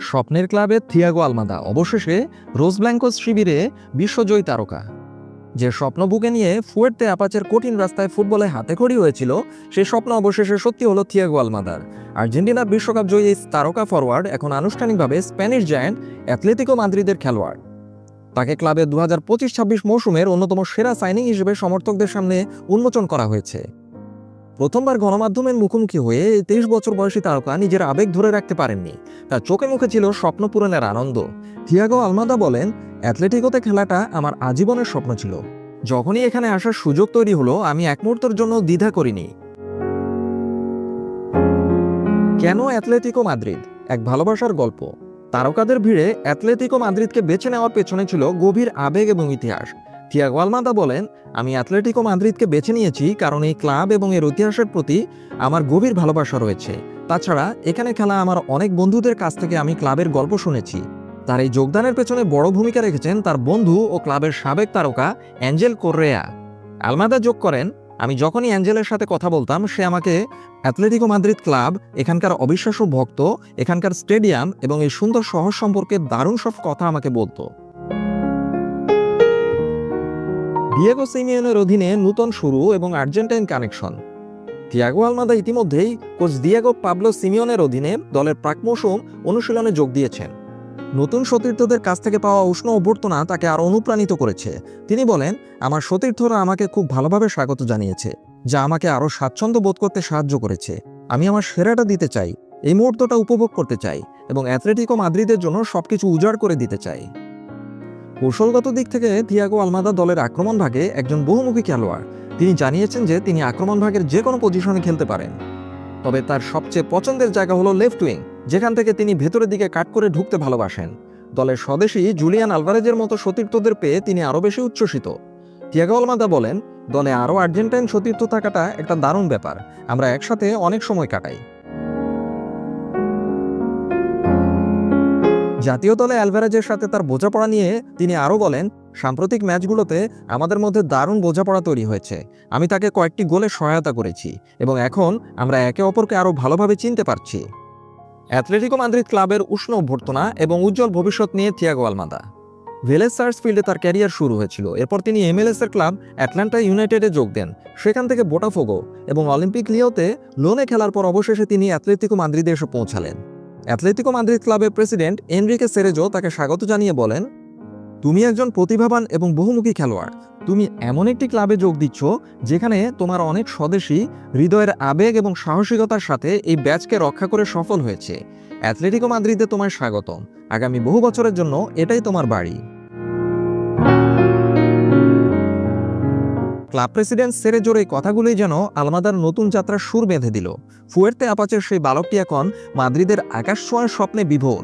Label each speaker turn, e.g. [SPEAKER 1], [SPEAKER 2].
[SPEAKER 1] স্বপ্নের ক্লাবে Thiago Almada অবশেষে রোজ ব্ল্যাঙ্কোস শিবিরে বিশ্বজয়ী তারকা। যে স্বপ্ন বুকে নিয়ে ফুয়ের্তে আপাচের কঠিন রাস্তায় ফুটবলে হাতেখড়ি হয়েছিল, সেই স্বপ্ন অবশেষে সত্যি হলো থিয়াগো আলমাদার। আর্জেন্টিনার বিশ্বকাপ জয়ী এই তারকা ফরওয়ার্ড এখন আনুষ্ঠানিকভাবে স্প্যানিশ জায়ান্ট অ্যাথলেটিকো মাদ্রিদের খেলোয়াড়। তাকে ক্লাবের 2025-26 মৌসুমের অন্যতম সেরা সাইনিং হিসেবে সমর্থকদের সামনে উন্মোচন করা হয়েছে। প্রথমবার গণমাধ্যমের মুখোমুখি হয়ে 23 বছর বয়সী তারকা নিজের আবেগ ধরে রাখতে পারেননি। তার চোখে মুখে ছিল স্বপ্ন পূরণের আনন্দ। থিয়াগো আলমাদা বলেন, অ্যাথলেটিকোতে খেলাটা আমার আজীবনের স্বপ্ন ছিল। যখনই এখানে আসার সুযোগ তৈরি হলো, আমি এক মুহূর্তের জন্য দ্বিধা করিনি। কেন অ্যাথলেটিকো মাদ্রিদ? এক ভালোবাসার গল্প। তারকাদের ভিড়ে অ্যাথলেটিকো মাদ্রিদকে বেছে নেওয়ার পেছনে ছিল গভীর আবেগ এবং ইতিহাস। থিয়াগো আলমাদা বলেন, আমি অ্যাথলেটিকো মাদ্রিদকে বেছে নিয়েছি কারণ এই ক্লাব এবং এর ইতিহাসের প্রতি আমার গভীর ভালোবাসা রয়েছে। তাছাড়া এখানে খেলা আমার অনেক বন্ধুদের কাছ থেকে আমি ক্লাবের গল্প শুনেছি। তার এই যোগদানের পেছনে বড় ভূমিকা রেখেছেন তার বন্ধু ও ক্লাবের সাবেক তারকা অ্যাঞ্জেল কোর্রেয়া। আলমাদা যোগ করেন, আমি যখনই অ্যাঞ্জেলের সাথে কথা বলতাম, সে আমাকে অ্যাথলেটিকো মাদ্রিদ ক্লাব, এখানকার অবিশ্বাস্য ভক্ত, এখানকার স্টেডিয়াম এবং এই সুন্দর শহর সম্পর্কে দারুণ সব কথা আমাকে বলতো। ডিয়েগো সিমিওনের অধীনে নূতন শুরু এবং আর্জেন্টাইন কানেকশন। থিয়াগো আলমাদা ইতিমধ্যেই কোচ দিয়েগো পাবলো সিমিওনের অধীনে দলের প্রাক মৌসুম অনুশীলনে যোগ দিয়েছেন। নতুন সতীর্থদের কাছ থেকে পাওয়া উষ্ণ অভ্যর্থনা তাকে আরও অনুপ্রাণিত করেছে। তিনি বলেন, আমার সতীর্থরা আমাকে খুব ভালোভাবে স্বাগত জানিয়েছে, যা আমাকে আরও স্বাচ্ছন্দ্য বোধ করতে সাহায্য করেছে। আমি আমার সেরাটা দিতে চাই, এই মুহূর্তটা উপভোগ করতে চাই এবং অ্যাথলেটিকো মাদ্রিদের জন্য সবকিছু উজাড় করে দিতে চাই। কৌশলগত দিক থেকে থিয়াগো আলমাদা দলের আক্রমণ ভাগে একজন বহুমুখী খেলোয়াড়। তিনি জানিয়েছেন যে তিনি আক্রমণ ভাগের যে কোনো পজিশনে খেলতে পারেন। তবে তার সবচেয়ে পছন্দের জায়গা হলো লেফট উইং, যেখান থেকে তিনি ভেতরের দিকে কাট করে ঢুকতে ভালোবাসেন। দলের স্বদেশী জুলিয়ান আলভারেজের মতো সতীর্থদের পেয়ে তিনি আরও বেশি উচ্ছ্বসিত। থিয়াগো আলমাদা বলেন, দলে আরও আর্জেন্টাইন সতীর্থ থাকাটা একটা দারুণ ব্যাপার। আমরা একসাথে অনেক সময় কাটাই। জাতীয় দলে অ্যালভারেজের সাথে তার বোঝাপড়া নিয়ে তিনি আরও বলেন, সাম্প্রতিক ম্যাচগুলোতে আমাদের মধ্যে দারুণ বোঝাপড়া তৈরি হয়েছে। আমি তাকে কয়েকটি গোলে সহায়তা করেছি এবং এখন আমরা একে অপরকে আরও ভালোভাবে চিনতে পারছি। অ্যাথলেটিকো মাদ্রিদ ক্লাবের উষ্ণ অভ্যর্থনা এবং উজ্জ্বল ভবিষ্যৎ নিয়ে থিয়াগো আলমাদা। ভেলেজ সার্সফিল্ডে তার ক্যারিয়ার শুরু হয়েছিল। এরপর তিনি এমএলএসের ক্লাব অ্যাটলান্টা ইউনাইটেডে যোগ দেন। সেখান থেকে বোটাফোগো এবং অলিম্পিক লিওতে লোনে খেলার পর অবশেষে তিনি অ্যাথলেটিকো মাদ্রিদে এসে পৌঁছালেন। অ্যাথলেটিকো মাদ্রিদ ক্লাবের প্রেসিডেন্ট এনরিকে সেরেজো তাকে স্বাগত জানিয়ে বলেন, তুমি একজন প্রতিভাবান এবং বহুমুখী খেলোয়াড়। তুমি এমন একটি ক্লাবে যোগ দিচ্ছ যেখানে তোমার অনেক স্বদেশী হৃদয়ের আবেগ এবং সাহসিকতার সাথে এই ব্যাচকে রক্ষা করে সফল হয়েছে। অ্যাথলেটিকো মাদ্রিদে তোমায় স্বাগতম। আগামী বহু বছরের জন্য এটাই তোমার বাড়ি। ক্লাব প্রেসিডেন্ট সেরেজোর এই কথাগুলোই যেন আলমাদার নতুন যাত্রার সুর বেঁধে দিল। ফুয়ের্তে আপাচের সেই বালকটি এখন মাদ্রিদের আকাশ ছোঁয়ার স্বপ্নে বিভোর।